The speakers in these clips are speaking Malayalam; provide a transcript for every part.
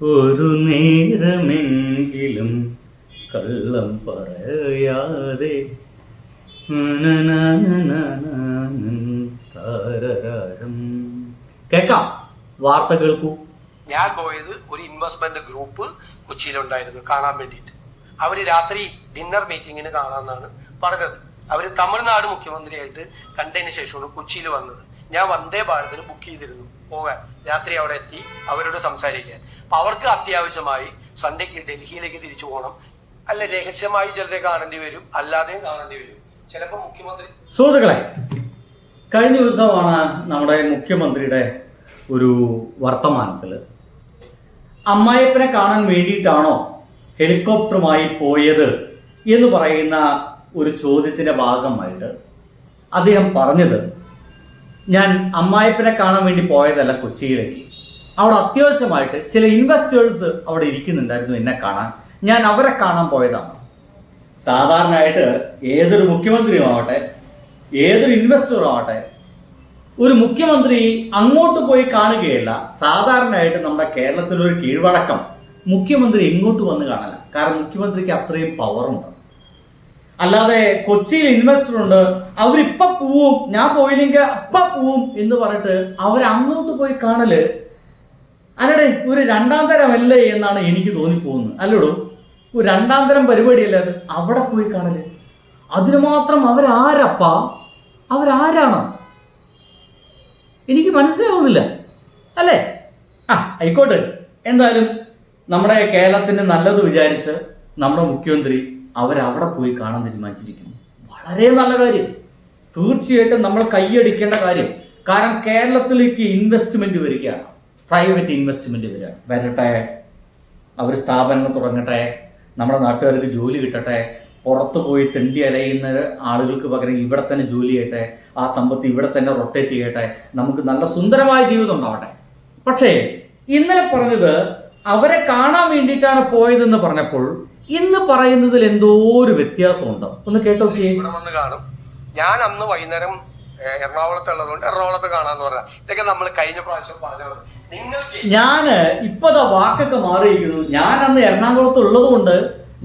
ഒരു നേരമെങ്കിലും കള്ളം പറയാതെ കേക്കാം. വാർത്ത കേൾക്കൂ. ഞാൻ പോയത് ഒരു ഇൻവെസ്റ്റ്മെന്റ് ഗ്രൂപ്പ് കൊച്ചിയിലുണ്ടായിരുന്നു കാണാൻ വേണ്ടിയിട്ട്. അവര് രാത്രി ഡിന്നർ മീറ്റിങ്ങിന് കാണാമെന്നാണ് പറഞ്ഞത്. അവര് തമിഴ്നാട് മുഖ്യമന്ത്രിയായിട്ട് കണ്ടതിന് ശേഷമാണ് കൊച്ചിയിൽ വന്നത്. ഞാൻ വന്ദേ ഭാരതിന് ബുക്ക് ചെയ്തിരുന്നു പോകാൻ. രാത്രി അവിടെ എത്തി അവരോട് സംസാരിക്കാൻ. അപ്പൊ അവർക്ക് അത്യാവശ്യമായി സന്ധ്യക്ക് ഡൽഹിയിലേക്ക് തിരിച്ചു പോകണം. അല്ല, രഹസ്യമായി ചിലരെ കാണേണ്ടി വരും, അല്ലാതെയും കാണേണ്ടി വരും. ചിലപ്പോ മുഖ്യമന്ത്രി. സുഹൃത്തുക്കളെ, കഴിഞ്ഞ ദിവസമാണ് നമ്മുടെ മുഖ്യമന്ത്രിയുടെ ഒരു വർത്തമാനത്തിൽ അമ്മായിയപ്പനെ കാണാൻ വേണ്ടിയിട്ടാണോ ഹെലികോപ്റ്ററുമായി പോയത് എന്ന് പറയുന്ന ഒരു ചോദ്യത്തിൻ്റെ ഭാഗമായിട്ട് അദ്ദേഹം പറഞ്ഞത്, ഞാൻ അമ്മായിയപ്പനെ കാണാൻ വേണ്ടി പോയതല്ല കൊച്ചിയിലേക്ക്, അവിടെ അത്യാവശ്യമായിട്ട് ചില ഇൻവെസ്റ്റേഴ്സ് അവിടെ ഇരിക്കുന്നുണ്ടായിരുന്നു എന്നെ കാണാൻ, ഞാൻ അവരെ കാണാൻ പോയതാണ്. സാധാരണയായിട്ട് ഏതൊരു മുഖ്യമന്ത്രിയും ആവട്ടെ, ഏതൊരു ഇൻവെസ്റ്ററും ആവട്ടെ, ഒരു മുഖ്യമന്ത്രി അങ്ങോട്ട് പോയി കാണുകയല്ല. സാധാരണയായിട്ട് നമ്മുടെ കേരളത്തിലൊരു കീഴ്വഴക്കം മുഖ്യമന്ത്രി ഇങ്ങോട്ട് വന്ന് കാണല. കാരണം മുഖ്യമന്ത്രിക്ക് അത്രയും പവറുണ്ട്. അല്ലാതെ കൊച്ചിയിൽ ഇൻവെസ്റ്റർ ഉണ്ട്, അവരിപ്പ പോവും, ഞാൻ പോയില്ലെങ്കിൽ അപ്പ പോവും എന്ന് പറഞ്ഞിട്ട് അവരങ്ങോട്ട് പോയി കാണല് അല്ലടേ ഒരു രണ്ടാം തരമല്ലേ എന്നാണ് എനിക്ക് തോന്നിപ്പോകുന്നത്. അല്ലടോ, ഒരു രണ്ടാം തരം പരിപാടിയല്ലേ അത്, അവിടെ പോയി കാണല്. അതിന് മാത്രം അവരാരപ്പ, അവരാരാണ് എനിക്ക് മനസ്സിലാവുന്നില്ല അല്ലേ? ആയിക്കോട്ടെ. എന്തായാലും നമ്മുടെ കേരളത്തിന് നല്ലത് വിചാരിച്ച് നമ്മുടെ മുഖ്യമന്ത്രി അവരവിടെ പോയി കാണാൻ തീരുമാനിച്ചിരിക്കുന്നു. വളരെ നല്ല കാര്യം, തീർച്ചയായിട്ടും നമ്മൾ കൈയടിക്കേണ്ട കാര്യം. കാരണം കേരളത്തിലേക്ക് ഇൻവെസ്റ്റ്മെന്റ് വരികയാണ്, പ്രൈവറ്റ് ഇൻവെസ്റ്റ്മെന്റ് വരട്ടെ, അവർ സ്ഥാപനങ്ങൾ തുടങ്ങട്ടെ, നമ്മുടെ നാട്ടുകാർക്ക് ജോലി കിട്ടട്ടെ, പുറത്തു പോയി തെണ്ടി അലയുന്ന ആളുകൾക്ക് പകരം ഇവിടെ തന്നെ ജോലി ചെയ്യട്ടെ, ആ സമ്പത്ത് ഇവിടെ തന്നെ റൊട്ടേറ്റ് ചെയ്യട്ടെ, നമുക്ക് നല്ല സുന്ദരമായ ജീവിതം ഉണ്ടാവട്ടെ. പക്ഷേ ഇന്നലെ പറഞ്ഞത് അവരെ കാണാൻ വേണ്ടിയിട്ടാണ് പോയതെന്ന് പറഞ്ഞപ്പോൾ ഇന്ന് പറയുന്നതിൽ എന്തോ ഒരു വ്യത്യാസമുണ്ട്. ഒന്ന് കേട്ടോക്കെ. ഇവിടെ വന്ന് കാണും. ഞാൻ അന്ന് വൈകുന്നേരം എറണാകുളത്തുള്ളതുകൊണ്ട് എറണാകുളത്ത് കാണാന്ന് പറഞ്ഞ ഇതൊക്കെ നമ്മൾ കഴിഞ്ഞ പ്രാവശ്യം പറഞ്ഞത്. ഞാന് ഇപ്പതാ വാക്കൊക്കെ മാറിയിരിക്കുന്നു. ഞാൻ അന്ന് എറണാകുളത്ത് ഉള്ളത് കൊണ്ട്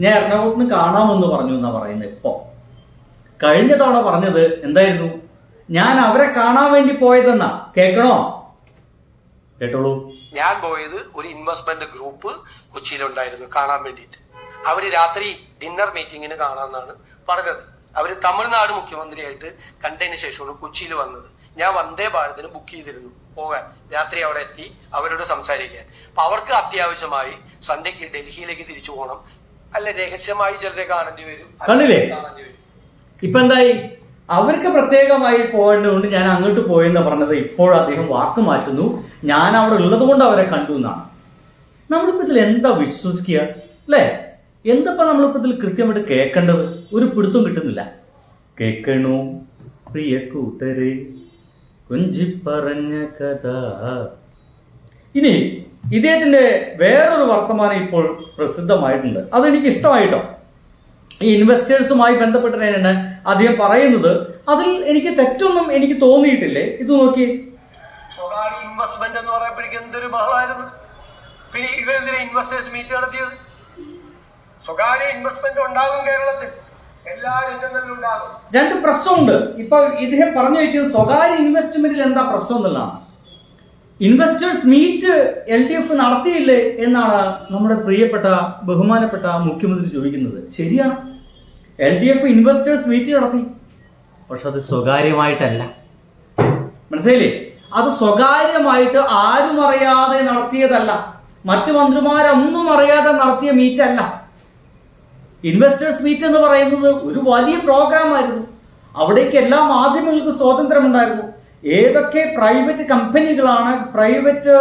ഞാൻ എറണാകുളത്ത് നിന്ന് കാണാമെന്ന് പറഞ്ഞു എന്നാ പറയുന്നത്. ഇപ്പൊ കഴിഞ്ഞ തവണ പറഞ്ഞത് എന്തായിരുന്നു? ഞാൻ അവരെ കാണാൻ വേണ്ടി പോയതെന്നാ. കേൾക്കണോ? കേട്ടോളൂ. ഞാൻ പോയത് ഒരു ഇൻവെസ്റ്റ്മെന്റ് ഗ്രൂപ്പ് കൊച്ചിയിലുണ്ടായിരുന്നു കാണാൻ വേണ്ടിയിട്ട്. അവര് രാത്രി ഡിന്നർ മീറ്റിങ്ങിന് കാണാമെന്നാണ് പറഞ്ഞത്. അവര് തമിഴ്നാട് മുഖ്യമന്ത്രിയായിട്ട് കണ്ടതിന് ശേഷമാണ് കൊച്ചിയിൽ വന്നത്. ഞാൻ വന്ദേ ഭാരതിന് ബുക്ക് ചെയ്തിരുന്നു പോകാൻ. രാത്രി അവിടെ എത്തി അവരോട് സംസാരിക്കാൻ. അപ്പൊ അവർക്ക് അത്യാവശ്യമായി സന്ധ്യക്ക് ഡൽഹിയിലേക്ക് തിരിച്ചു പോകണം. അല്ല, രഹസ്യമായി ചിലരെ കാണേണ്ടി വരും. കണ്ടില്ലേ ഇപ്പൊ എന്തായി? അവർക്ക് പ്രത്യേകമായി പോകേണ്ടതുകൊണ്ട് ഞാൻ അങ്ങോട്ട് പോയെന്ന് പറഞ്ഞത് ഇപ്പോൾ അദ്ദേഹം വാക്ക് മാറ്റുന്നു. ഞാൻ അവിടെ ഉള്ളത് കൊണ്ട് അവരെ കണ്ടു എന്നാണ്. നമ്മളിപ്പോ ഇതിൽ എന്താ വിശ്വസിക്കുക അല്ലേ? എന്തപ്പോ നമ്മളിപ്പോ ഇതിൽ കൃത്യമായിട്ട് കേൾക്കേണ്ടത്? ഒരു പിടുത്തം കിട്ടുന്നില്ല. കേൾക്കണു പ്രിയ കൂട്ടരെ കൊഞ്ചി പറഞ്ഞ കഥ. ഇനി ഇദ്ദേഹത്തിന്റെ വേറൊരു വർത്തമാനം ഇപ്പോൾ പ്രസിദ്ധമായിട്ടുണ്ട്. അതെനിക്ക് ഇഷ്ടമായിട്ടോ. ഈ ഇൻവെസ്റ്റേഴ്സുമായി ബന്ധപ്പെട്ട് തന്നെയാണ് അദ്ദേഹം പറയുന്നത്. അതിൽ എനിക്ക് തെറ്റൊന്നും എനിക്ക് തോന്നിയിട്ടില്ലേ. ഇത് നോക്കി. സ്വകാര്യ ഇൻവെസ്റ്റ്മെന്റ് എന്ന് പറയുമ്പോഴേക്കും എന്തൊരു ബഹളമായിരുന്നു. പിന്നെ ഇവരെന്തിനാ ഇൻവെസ്റ്റേഴ്സ് മീറ്റ് നടത്തിയത്? സ്വകാര്യ ഇൻവെസ്റ്റ്മെന്റ് ഉണ്ടാകും കേരളത്തിൽ, എല്ലാ രംഗങ്ങളിലും ഉണ്ടാകും. രണ്ട് പ്രശ്നമുണ്ട്. ഇപ്പൊ ഇദ്ദേഹം പറഞ്ഞു വയ്ക്കുന്നത് സ്വകാര്യ ഇൻവെസ്റ്റ്മെന്റിൽ എന്താ പ്രശ്നം എന്നുള്ളതാണ്. ഇൻവെസ്റ്റേഴ്സ് മീറ്റ് LDF നടത്തിയില്ലേ എന്നാണ് നമ്മുടെ പ്രിയപ്പെട്ട ബഹുമാനപ്പെട്ട മുഖ്യമന്ത്രി ചോദിക്കുന്നത്. ശരിയാണ്, LDF ഇൻവെസ്റ്റേഴ്സ് മീറ്റ് നടത്തി. പക്ഷെ അത് സ്വകാര്യമായിട്ടല്ല. മനസ്സിലായില്ലേ? അത് സ്വകാര്യമായിട്ട് ആരും അറിയാതെ നടത്തിയതല്ല. മറ്റു മന്ത്രിമാരൊന്നും അറിയാതെ നടത്തിയ മീറ്റ് അല്ല. ഇൻവെസ്റ്റേഴ്സ് മീറ്റ് എന്ന് പറയുന്നത് ഒരു വലിയ പ്രോഗ്രാം ആയിരുന്നു. അവിടേക്ക് എല്ലാ മാധ്യമങ്ങൾക്കും സ്വാതന്ത്ര്യമുണ്ടായിരുന്നു. ഏതൊക്കെ പ്രൈവറ്റ് കമ്പനികളാണ്, പ്രൈവറ്റ്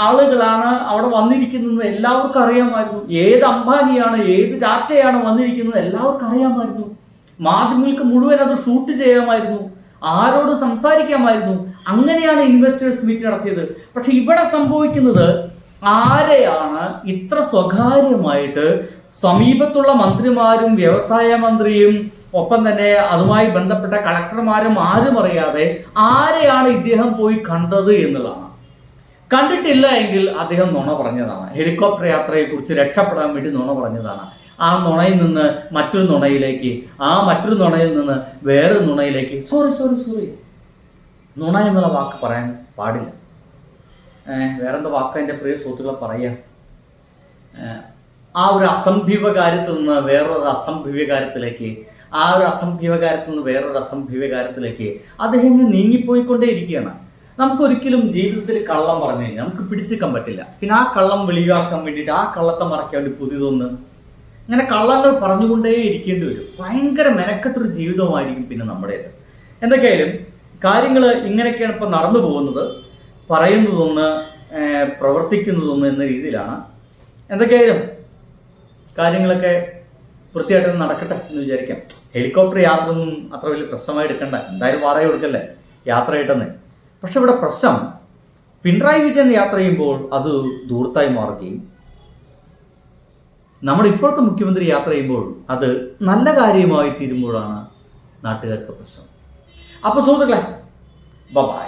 ആളുകളാണ് അവിടെ വന്നിരിക്കുന്നത് എല്ലാവർക്കും അറിയാമായിരുന്നു. ഏത് അംബാനിയാണ്, ഏത് ടാറ്റയാണ് വന്നിരിക്കുന്നത് എല്ലാവർക്കും അറിയാമായിരുന്നു. മാധ്യമങ്ങൾക്ക് മുഴുവൻ അത് ഷൂട്ട് ചെയ്യാമായിരുന്നു, ആരോട് സംസാരിക്കാമായിരുന്നു. അങ്ങനെയാണ് ഇൻവെസ്റ്റേഴ്സ് മീറ്റ് നടത്തിയത്. പക്ഷെ ഇവിടെ സംഭവിക്കുന്നത് ആരെയാണ് ഇത്ര സ്വകാര്യമായിട്ട് സമീപത്തുള്ള മന്ത്രിമാരും വ്യവസായ മന്ത്രിയും ഒപ്പം തന്നെ അതുമായി ബന്ധപ്പെട്ട കളക്ടർമാരും ആരും അറിയാതെ ആരെയാണ് ഇദ്ദേഹം പോയി കണ്ടത് എന്നുള്ളതാണ്. കണ്ടിട്ടില്ല എങ്കിൽ അദ്ദേഹം നുണ പറഞ്ഞതാണ്. ഹെലികോപ്റ്റർ യാത്രയെക്കുറിച്ച് രക്ഷപ്പെടാൻ വേണ്ടി നുണ പറഞ്ഞതാണ്. ആ നുണയിൽ നിന്ന് മറ്റൊരു നുണയിലേക്ക്, ആ മറ്റൊരു നുണയിൽ നിന്ന് വേറൊരു നുണയിലേക്ക്. സോറി, നുണ എന്നുള്ള വാക്ക് പറയാൻ പാടില്ല. വേറെന്താ വാക്ക് എൻ്റെ പ്രിയ സുഹൃത്തുക്കളെ പറയാം? ആ ഒരു അസംഭവ്യ കാര്യത്തിൽ നിന്ന് വേറൊരു അസംഭവ്യ കാര്യത്തിലേക്ക്, ആ ഒരു അസംഭവ്യ കാര്യത്തിൽ നിന്ന് വേറൊരു അസംഭവ്യ കാര്യത്തിലേക്ക് അദ്ദേഹം നീങ്ങിപ്പോയിക്കൊണ്ടേയിരിക്കുകയാണ്. നമുക്കൊരിക്കലും ജീവിതത്തിൽ കള്ളം പറഞ്ഞു കഴിഞ്ഞാൽ നമുക്ക് പിടിച്ചേക്കാൻ പറ്റില്ല. പിന്നെ ആ കള്ളം വെളിവാക്കാൻ വേണ്ടിയിട്ട്, ആ കള്ളത്തെ മറയ്ക്കാൻ വേണ്ടി പുതിയതൊന്ന് അങ്ങനെ കള്ളങ്ങൾ പറഞ്ഞുകൊണ്ടേ ഇരിക്കേണ്ടി വരും. ഭയങ്കര മെനക്കെട്ടൊരു ജീവിതമായിരിക്കും പിന്നെ നമ്മുടേത്. എന്തൊക്കെയായാലും കാര്യങ്ങൾ ഇങ്ങനെയൊക്കെയാണ് ഇപ്പം നടന്നു പോകുന്നത്. പറയുന്നതൊന്ന്, പ്രവർത്തിക്കുന്നതൊന്ന് എന്ന രീതിയിലാണ്. എന്തൊക്കെയായാലും കാര്യങ്ങളൊക്കെ വൃത്തിയായിട്ട് നടക്കട്ടെ എന്ന് വിചാരിക്കാം. ഹെലികോപ്റ്റർ യാത്ര ഒന്നും അത്ര വലിയ പ്രശ്നമായി എടുക്കണ്ട, എന്തായാലും വാടക കൊടുക്കല്ലേ യാത്ര കിട്ടുന്നത്. പക്ഷെ ഇവിടെ പ്രശ്നം പിണറായി വിജയൻ യാത്ര ചെയ്യുമ്പോൾ അത് ദൂർത്തായി മാറുകയും നമ്മുടെ ഇപ്പോഴത്തെ മുഖ്യമന്ത്രി യാത്ര ചെയ്യുമ്പോൾ അത് നല്ല കാര്യമായി തീരുമ്പോഴാണ് നാട്ടുകാർക്ക് പ്രശ്നം. അപ്പോൾ സുഹൃത്തുക്കളെ, ബൈ.